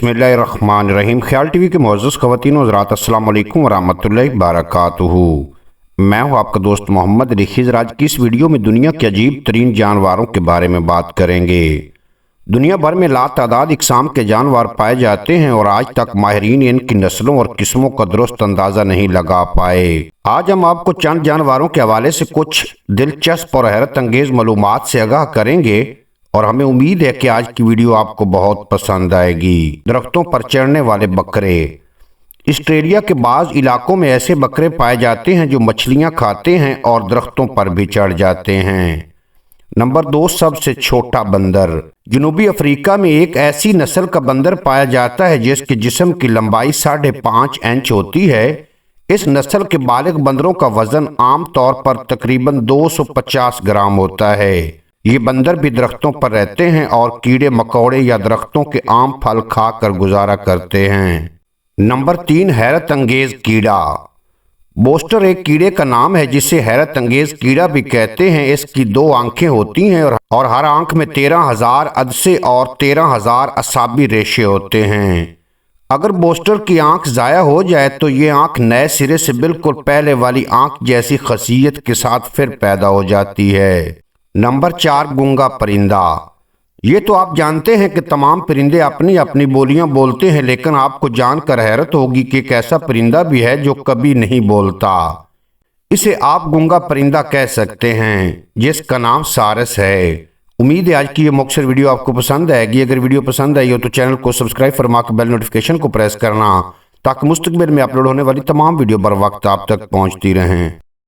बिस्मिल्लाहिर्रहमानिर्रहीम। ख्याल टीवी के मुअज़्ज़ज़ ख़वातीन व हज़रात, अस्सलाम वालेकुम वरहमतुल्लाहि वबरकातुहू। मैं हूँ आपका दोस्त मोहम्मद रिखिज़। आज की इस वीडियो में दुनिया के अजीब तरीन जानवरों के बारे में बात करेंगे। दुनिया भर में लातादाद इक़साम के जानवर पाए जाते हैं और आज तक माहिरीन इनकी नस्लों और किस्मों का दुरुस्त अंदाज़ा नहीं लगा पाए। आज हम आपको चंद जानवरों के हवाले से कुछ दिलचस्प और हैरत अंगेज़ मालूमात से आगाह करेंगे और हमें उम्मीद है कि आज की वीडियो आपको बहुत पसंद आएगी। दरख्तों पर चढ़ने वाले बकरे। ऑस्ट्रेलिया के बाज़ इलाकों में ऐसे बकरे पाए जाते हैं जो मछलियां खाते हैं और दरख्तों पर भी चढ़ जाते हैं। नंबर 2, सबसे छोटा बंदर। जनूबी अफ्रीका में एक ऐसी नस्ल का बंदर पाया जाता है जिसके जिस्म की लंबाई 5.5 इंच होती है। इस नस्ल के बालिग बंदरों का वजन आम तौर पर तकरीबन 250 ग्राम होता है। ये बंदर भी दरख्तों पर रहते हैं और कीड़े मकोड़े या दरख्तों के आम फल खाकर गुजारा करते हैं। नंबर 3, हैरत अंगेज कीड़ा। बोस्टर एक कीड़े का नाम है जिसे हैरत अंगेज कीड़ा भी कहते हैं। इसकी 2 आंखें होती हैं और हर आंख में 13,000 अदसे और 13,000 असाबी रेशे होते हैं। अगर बोस्टर की आंख ज़ाया हो जाए तो ये आंख नए सिरे से बिल्कुल पहले वाली आंख जैसी खसियत के साथ फिर पैदा हो जाती है। नंबर 4, गूंगा परिंदा। ये तो आप जानते हैं कि तमाम परिंदे अपनी अपनी बोलियां बोलते हैं, लेकिन आपको जानकर हैरत होगी कि एक ऐसा परिंदा भी है जो कभी नहीं बोलता। इसे आप गूंगा परिंदा कह सकते हैं जिसका नाम सारस है। उम्मीद है आज की ये मुख्तसर वीडियो आपको पसंद आएगी। अगर वीडियो पसंद आई हो तो चैनल को सब्सक्राइब फरमा के बेल नोटिफिकेशन को प्रेस करना ताकि मुस्तकबिल में अपलोड होने वाली तमाम वीडियो बर वक्त आप तक पहुँचती रहें।